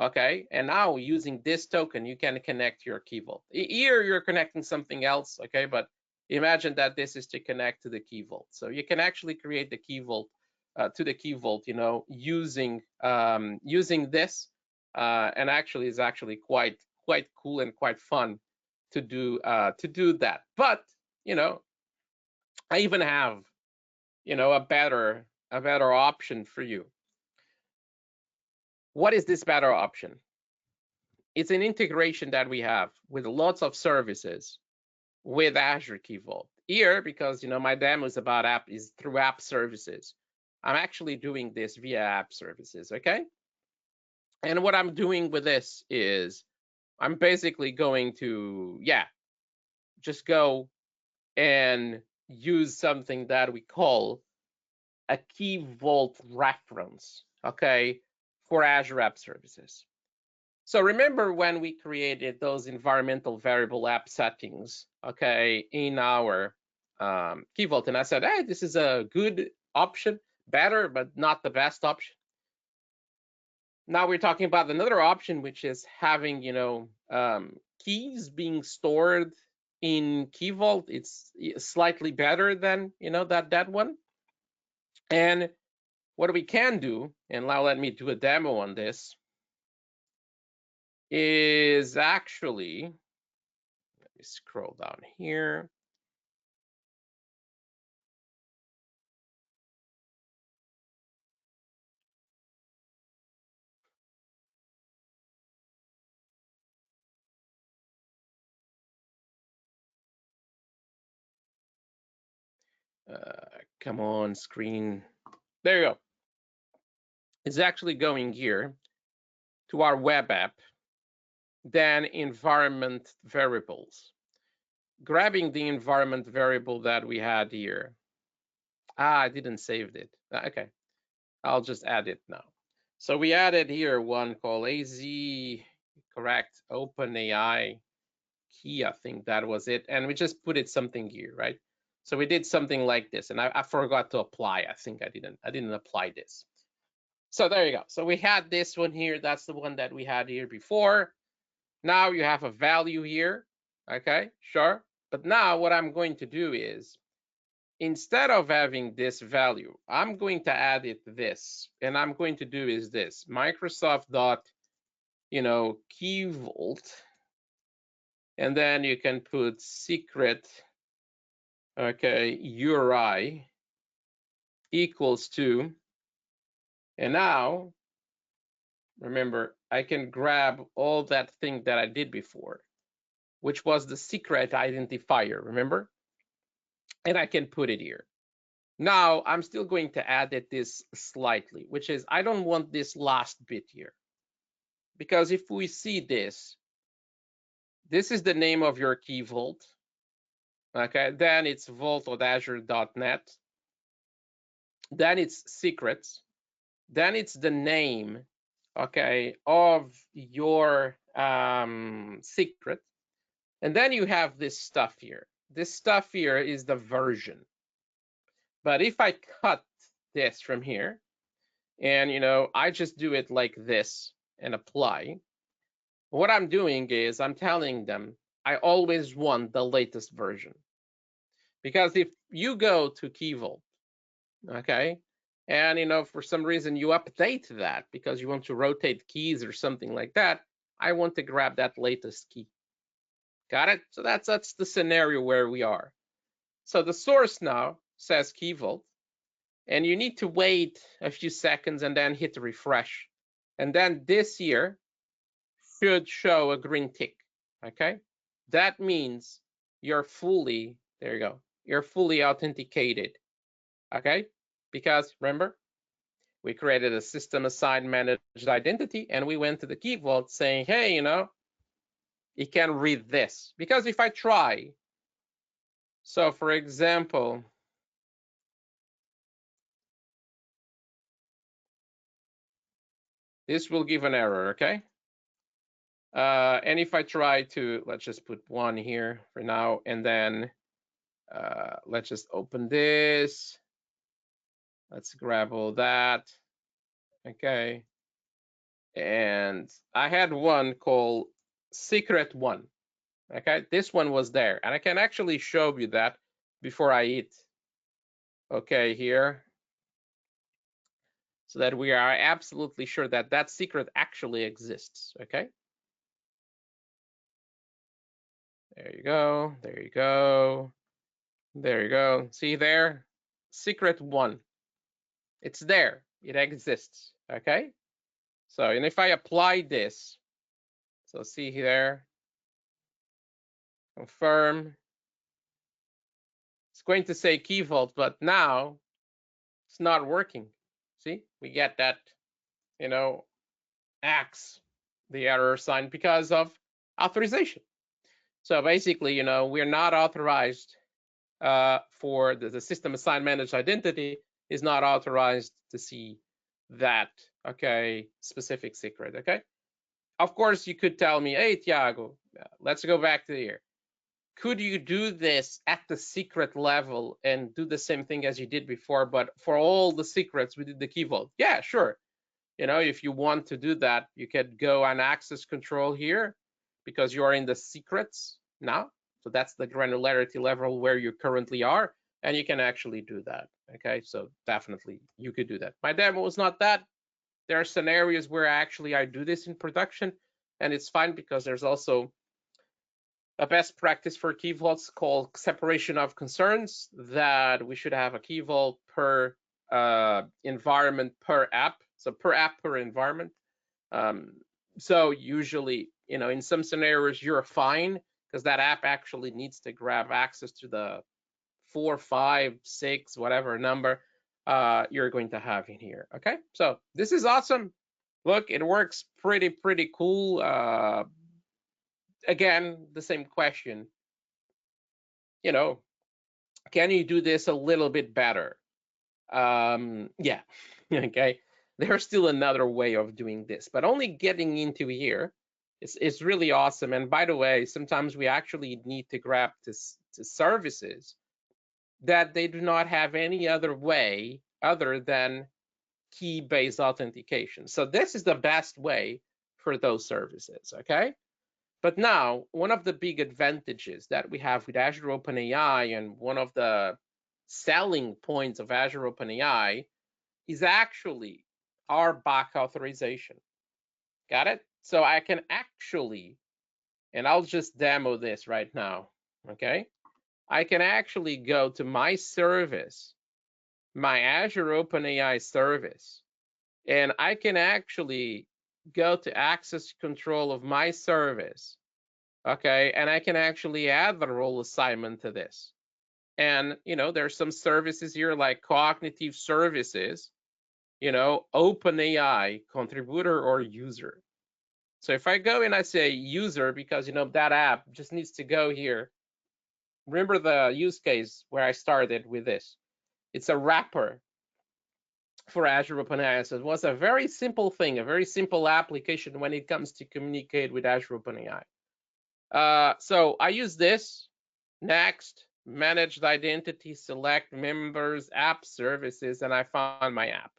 okay? And now using this token, you can connect your Key Vault. Here you're connecting something else, okay? But imagine that this is to connect to the Key Vault. So you can actually create the Key Vault to the Key Vault, using this, and actually is actually quite cool and quite fun to do that. But I even have a better option for you. What is this better option? It's an integration that we have with lots of services with Azure Key Vault. Here, because my demo is through app services. I'm actually doing this via app services, okay? And what I'm doing with this is I'm basically going to, just go and use something that we call a Key Vault reference, okay, for Azure App Services. So remember when we created those environmental variable app settings, okay, in our Key Vault, and I said, hey, this is a good option, better, but not the best option. Now we're talking about another option, which is having, keys being stored in Key Vault. It's slightly better than, that one. And what we can do, and now let me do a demo on this, is actually, let me scroll down here. Come on, screen. There you go. It's actually going here to our web app, then environment variables. Grabbing the environment variable that we had here. I didn't save it. Okay, I'll just add it now. So we added here one called AZ, correct, OpenAI key, I think that was it. And we just put it something here, right? So we did something like this, and I forgot to apply. I think I didn't apply this. So there you go. So we had this one here. That's the one that we had here before. Now you have a value here. Okay, sure. But now what I'm going to do is, instead of having this value, I'm going to add it this, and I'm going to do is this Microsoft dot, key vault, and then you can put secret, okay, URI equals to, and now remember I can grab all that thing that I did before, which was the secret identifier, remember? And I can put it here. Now I'm still going to add it this slightly, which is I don't want this last bit here. Because if we see this is the name of your key vault. Okay, then it's vault.azure.net. Then it's secrets. Then it's the name, okay, of your secret. And then you have this stuff here. This stuff here is the version. But if I cut this from here, and I just do it like this and apply, what I'm doing is I'm telling them I always want the latest version. Because if you go to Key Vault, okay, and for some reason you update that because you want to rotate keys or something like that, I want to grab that latest key. Got it? So that's the scenario where we are. So the source now says Key Vault, and you need to wait a few seconds and then hit refresh. And then this here should show a green tick, okay? That means you're fully, there you go, you're fully authenticated, okay? Because remember, we created a system assigned managed identity, and we went to the Key Vault saying, hey, it can read this. Because if I try, so for example, this will give an error, okay? And if I try to, let's just put 1 here for now, and then let's just open this. Let's grab all that, okay? And I had one called secret 1, okay? This one was there, and I can actually show you that before I eat, okay, here, so that we are absolutely sure that that secret actually exists, okay? There you go, there you go, there you go. See there? Secret 1. It's there, it exists, okay? So, and if I apply this, so see here, confirm, it's going to say key vault, but now it's not working. See, we get that, X, the error sign because of authorization. So basically, we're not authorized for the system assigned managed identity is not authorized to see that, okay, specific secret, okay? Of course, you could tell me, hey, Tiago, let's go back to here. Could you do this at the secret level and do the same thing as you did before, but for all the secrets we did the key vault? Yeah, sure. If you want to do that, you could go on access control here because you are in the secrets now. So that's the granularity level where you currently are, and you can actually do that, okay? So definitely you could do that. My demo was not that. There are scenarios where actually I do this in production, and it's fine because there's also a best practice for key vaults called separation of concerns, that we should have a key vault per environment per app. So per app per environment. So usually, in some scenarios you're fine because that app actually needs to grab access to the 4, 5, 6, whatever number you're going to have in here. Okay, so this is awesome. Look, it works pretty cool. Again, the same question. You know, can you do this a little bit better? Yeah, okay. There's still another way of doing this, but only getting into here is really awesome. And by the way, sometimes we actually need to grab to services that they do not have any other way other than key-based authentication. So this is the best way for those services, okay? But now, one of the big advantages that we have with Azure OpenAI, and one of the selling points of Azure OpenAI, is actually our back authorization. Got it? So I can actually, and I'll just demo this right now, okay? I can actually go to my service, my Azure OpenAI service, and I can actually go to access control of my service, okay? And I can actually add the role assignment to this. And, there's some services here like cognitive services, OpenAI, contributor or user. So if I go and I say user, because, that app just needs to go here. Remember the use case where I started with this. It's a wrapper for Azure OpenAI. So it was a very simple thing, a very simple application when it comes to communicate with Azure OpenAI. So I use this. Next, managed identity, select members, app services, and I found my app.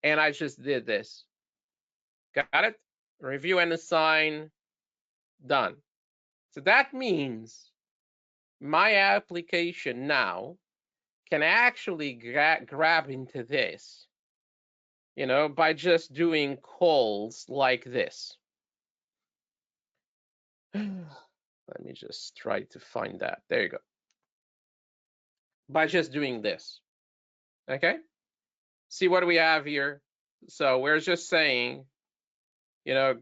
And I just did this. Got it? Review and assign, done. So that means my application now can actually grab into this, by just doing calls like this. Let me just try to find that. There you go. By just doing this. Okay? See what we have here? So we're just saying,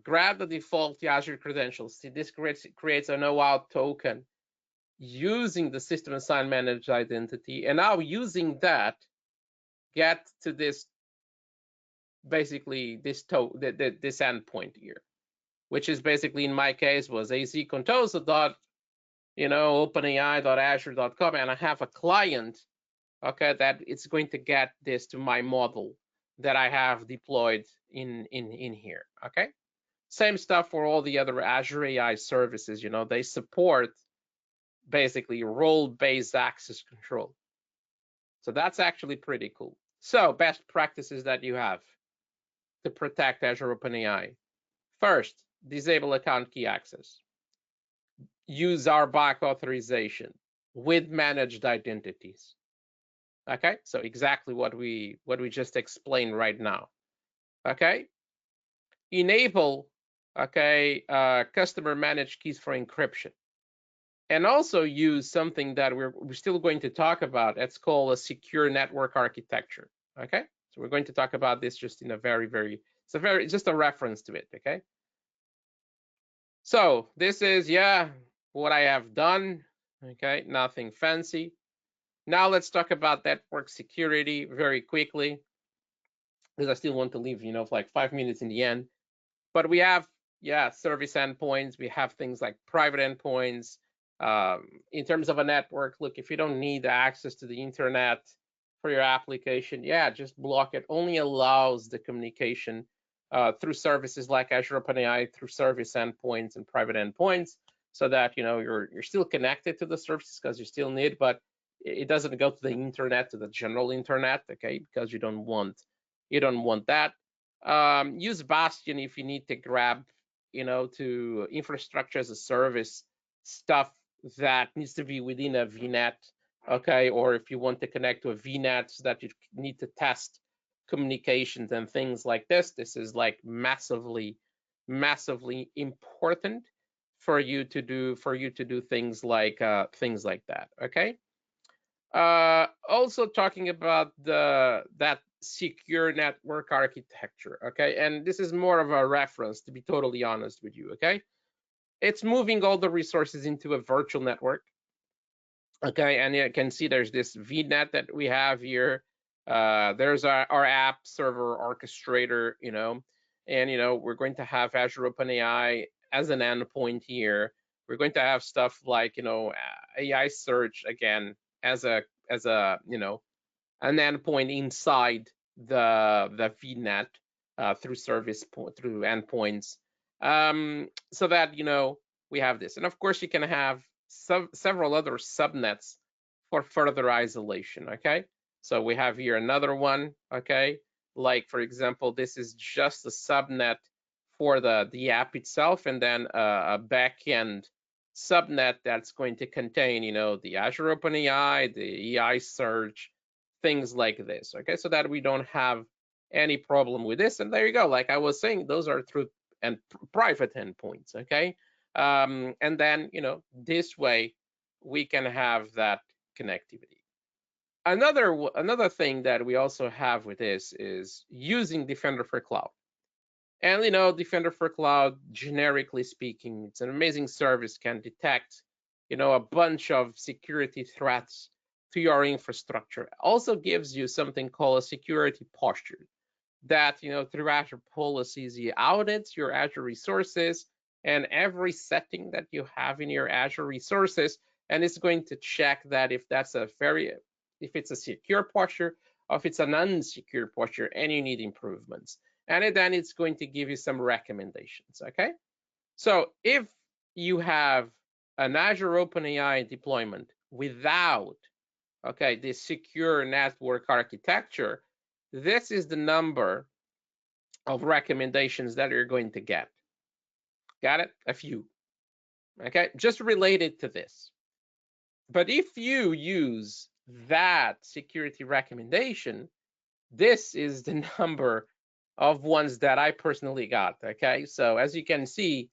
grab the default Azure credentials. See, this creates an OAuth token using the system assigned managed identity. And now using that, get to this, basically this endpoint here, which is basically, in my case, was azcontoso openai.azure.com, and I have a client, okay, that it's going to get this to my model that I have deployed in here, okay? Same stuff for all the other Azure AI services, they support basically role-based access control. So that's actually pretty cool. So best practices that you have to protect Azure OpenAI. First, disable account key access. Use our back authorization with managed identities. Okay, so exactly what we just explained right now. Okay, enable, okay, customer managed keys for encryption, and also use something that we're still going to talk about. It's called a secure network architecture. Okay, so we're going to talk about this just in a just a reference to it. Okay, so this is what I have done. Okay, nothing fancy. Now let's talk about network security very quickly, because I still want to leave, like 5 minutes in the end. But we have, service endpoints. We have things like private endpoints. In terms of a network, look, if you don't need access to the internet for your application, just block it. Only allows the communication through services like Azure OpenAI, through service endpoints and private endpoints, so that you're still connected to the services because you still need, but it doesn't go to the internet, to the general internet, okay? Because you don't want that. Use Bastion if you need to grab, to infrastructure as a service stuff that needs to be within a VNet, okay? Or if you want to connect to a VNet so that you need to test communications and things like this. This is like massively important for you to do things like that. Okay. Also talking about that secure network architecture. Okay, and this is more of a reference, to be totally honest with you. Okay, it's moving all the resources into a virtual network. Okay, and you can see there's this VNet that we have here. There's our app server orchestrator, and we're going to have Azure OpenAI as an endpoint here. We're going to have stuff like AI search again as a an endpoint inside the VNet through through endpoints, so that we have this, and of course you can have several other subnets for further isolation. Okay, so we have here another one. Okay, like for example, this is just a subnet for the app itself, and then a backend subnet that's going to contain the Azure OpenAI, the AI search, things like this. Okay, so that we don't have any problem with this. And there you go. Like I was saying, those are through and private endpoints. Okay, and then this way we can have that connectivity. Another thing that we also have with this is using Defender for Cloud. And Defender for Cloud, generically speaking, it's an amazing service, can detect a bunch of security threats to your infrastructure. Also gives you something called a security posture that through Azure policies you audit your Azure resources and every setting that you have in your Azure resources, and it's going to check that if it's a secure posture or if it's an unsecure posture and you need improvements. And then it's going to give you some recommendations. Okay, so if you have an Azure OpenAI deployment without this secure network architecture, this is the number of recommendations that you're going to get. Got it? A few. Okay, just related to this. But if you use that security recommendation, this is the number of ones that I personally got. Okay, so as you can see,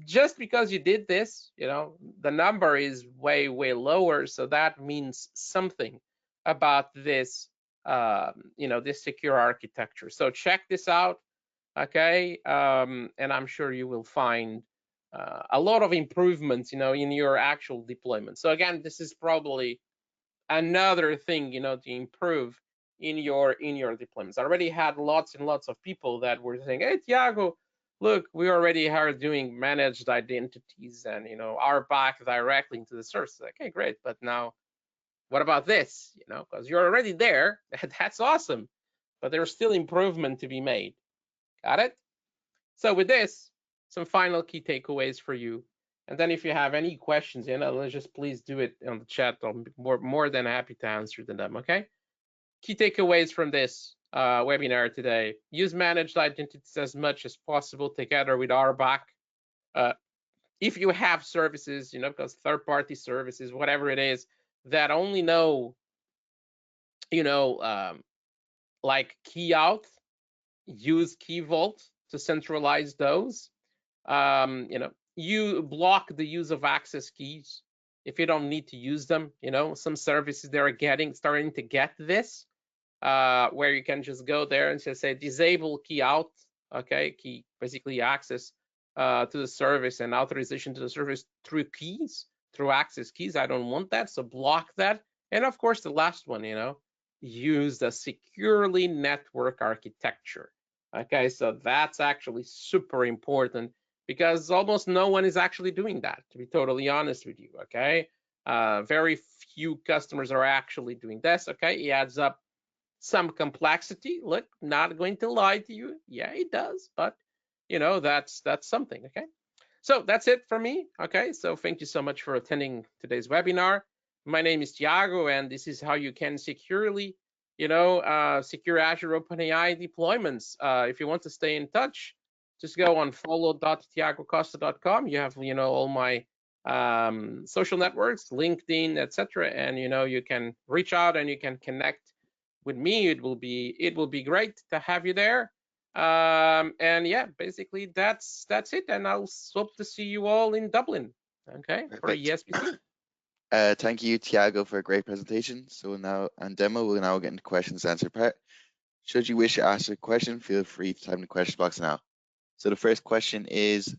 just because you did this, the number is way lower. So that means something about this, this secure architecture. So check this out. Okay, and I'm sure you will find a lot of improvements, in your actual deployment. So again, this is probably another thing, to improve in your deployments. I already had lots and lots of people that were saying, "Hey, Tiago, look, we already are doing managed identities and are back directly into the service." Okay, great, but now what about this? Because you're already there. That's awesome, but there's still improvement to be made. Got it? So with this, some final key takeaways for you. And then if you have any questions, let's just please do it on the chat. I'm more than happy to answer them, okay? Key takeaways from this webinar today. Use managed identities as much as possible together with RBAC. If you have services, because third-party services, whatever it is, that only know, like key out, use key vault to centralize those. You block the use of access keys if you don't need to use them. Some services they're starting to get this, where you can just go there and just say disable key out, okay, key basically access to the service and authorization to the service through keys, through access keys. I don't want that, so block that. And of course, the last one, use the securely network architecture. Okay, so that's actually super important because almost no one is actually doing that, to be totally honest with you. Okay, very few customers are actually doing this. Okay, it adds up some complexity. Look, not going to lie to you. Yeah, it does, but that's something. Okay, so that's it for me. Okay, so thank you so much for attending today's webinar. My name is Tiago, and this is how you can securely, secure Azure OpenAI deployments. If you want to stay in touch, just go on follow.tiagocosta.com. You have, all my social networks, LinkedIn, etc., and you can reach out and you can connect with me. It will be great to have you there. And yeah, basically that's it. And I'll hope to see you all in Dublin. Okay, for Perfect. ESPC. Thank you, Tiago, for a great presentation. So now on demo, we'll now get into questions and answer part. Should you wish to ask a question, feel free to type in the question box now. So the first question is,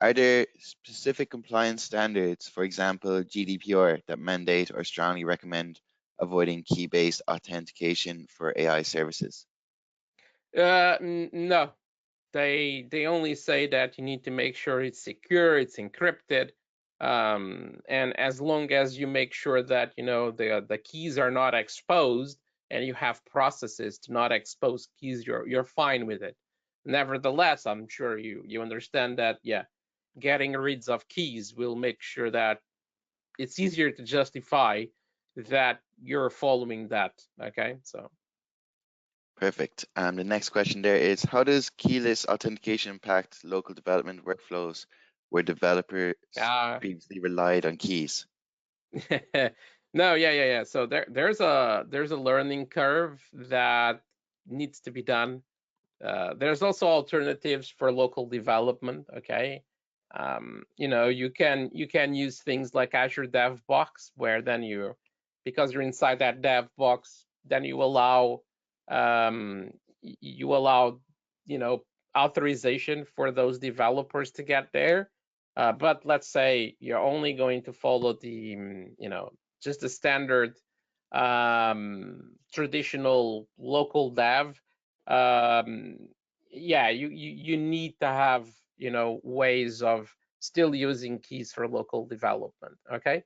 Are there specific compliance standards, for example, GDPR, that mandate or strongly recommend avoiding key-based authentication for AI services? No, they only say that you need to make sure it's secure, it's encrypted, and as long as you make sure that the keys are not exposed and you have processes to not expose keys, you're fine with it. Nevertheless, I'm sure you understand that, yeah, getting rid of keys will make sure that it's easier to justify that you're following that. Okay, so Perfect. The next question there is, how does keyless authentication impact local development workflows where developers uh, previously relied on keys? no, yeah. So there's a learning curve that needs to be done. There's also alternatives for local development. Okay, you can use things like Azure DevBox, where then because you're inside that dev box, then you allow authorization for those developers to get there. But let's say you're only going to follow just the standard traditional local dev. um, yeah, you need to have ways of still using keys for local development. Okay.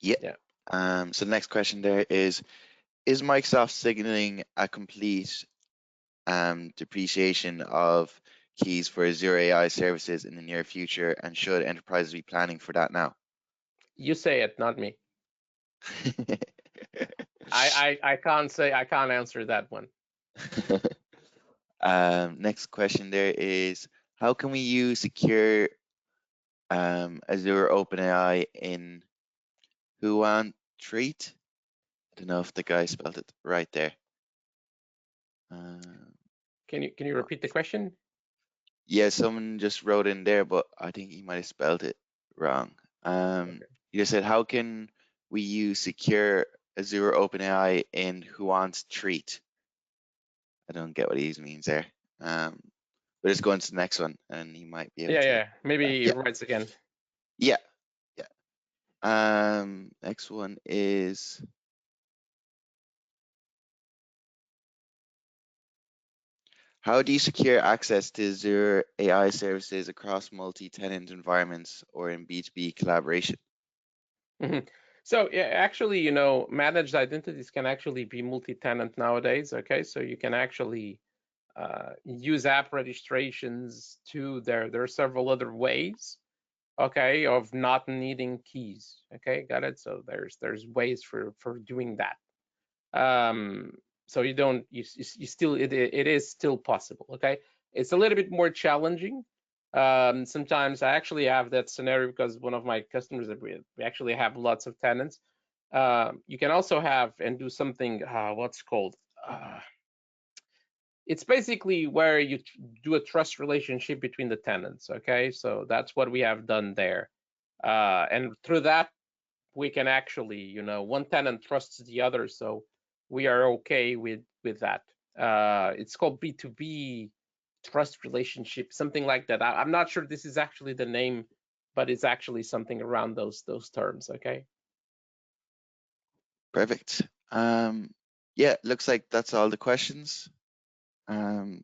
Yeah. Yeah. So the next question there is Microsoft signaling a complete depreciation of keys for Azure AI services in the near future, and should enterprises be planning for that now? You say it, not me. I can't answer that one. Next question there is, how can we use secure Azure OpenAI in Huan Treat? I don't know if the guy spelled it right there. Um, Can you repeat the question? yeah, someone just wrote in there, but I think he might have spelled it wrong. Okay. You just said, how can we use secure Azure OpenAI in Huan's Treat? I don't get what he means there. Um, but let's go into the next one, and he might be able to. Yeah. Maybe Yeah, writes again. yeah, yeah. Next one is, how do you secure access to Azure AI services across multi-tenant environments or in B2B collaboration? Mhm. So yeah, actually, managed identities can actually be multi-tenant nowadays. Okay, so you can actually use app registrations too. There are several other ways, okay, of not needing keys. Okay, got it. So there's ways for doing that. Um, so you don't you still it is still possible. Okay, it's a little bit more challenging. Sometimes I actually have that scenario because one of my customers that we actually have lots of tenants. You can also have and do something what's called it's basically where you do a trust relationship between the tenants. Okay, so that's what we have done there, and through that we can actually, one tenant trusts the other, so we are okay with that. It's called B2B trust relationship, something like that. I'm not sure this is actually the name, but it's actually something around those terms. Okay. Perfect. Yeah, looks like that's all the questions. Um,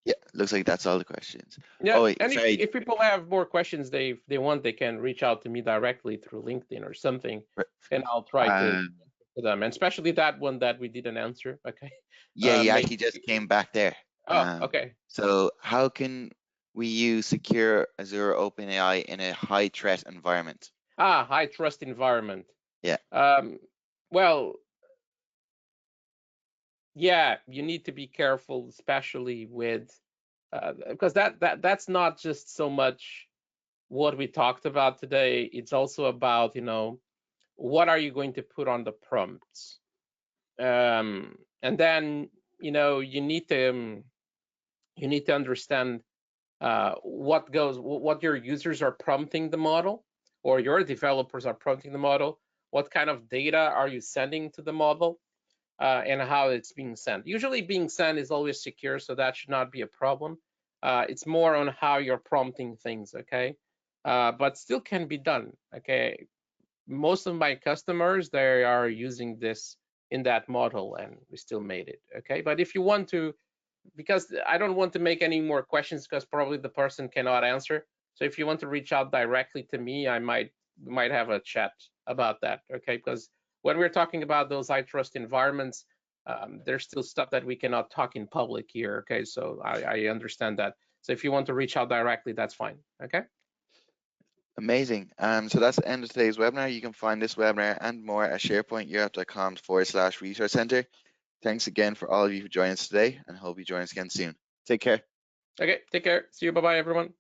yeah, looks like that's all the questions. Yeah, Oh, wait, and if sorry. if people have more questions they want, they can reach out to me directly through LinkedIn or something, and I'll try to Um, answer them, and especially that one that we didn't answer. Okay. yeah, he Maybe. actually just came back there. Oh, okay. So how can we use secure Azure OpenAI in a high threat environment? High trust environment. Yeah, Um, well, yeah, you need to be careful, especially with because that's not just so much what we talked about today. It's also about what are you going to put on the prompts, and then you need to understand what your users are prompting the model, or your developers are prompting the model. What kind of data are you sending to the model, and how it's being sent? Usually being sent is always secure, so that should not be a problem. It's more on how you're prompting things, okay? But still can be done, okay? Most of my customers, they are using this in that model, and we still made it, okay? But if you want to, because I don't want to make any more questions because probably the person cannot answer. So if you want to reach out directly to me, we might have a chat about that, okay? Because when we're talking about those I trust environments, there's still stuff that we cannot talk in public here, okay? So I understand that. So if you want to reach out directly, that's fine, okay? Amazing. So that's the end of today's webinar. You can find this webinar and more at sharepointeurope.com/resource center. Thanks again for all of you for joining us today, and hope you join us again soon. Take care. Okay, take care. See you. Bye-bye, everyone.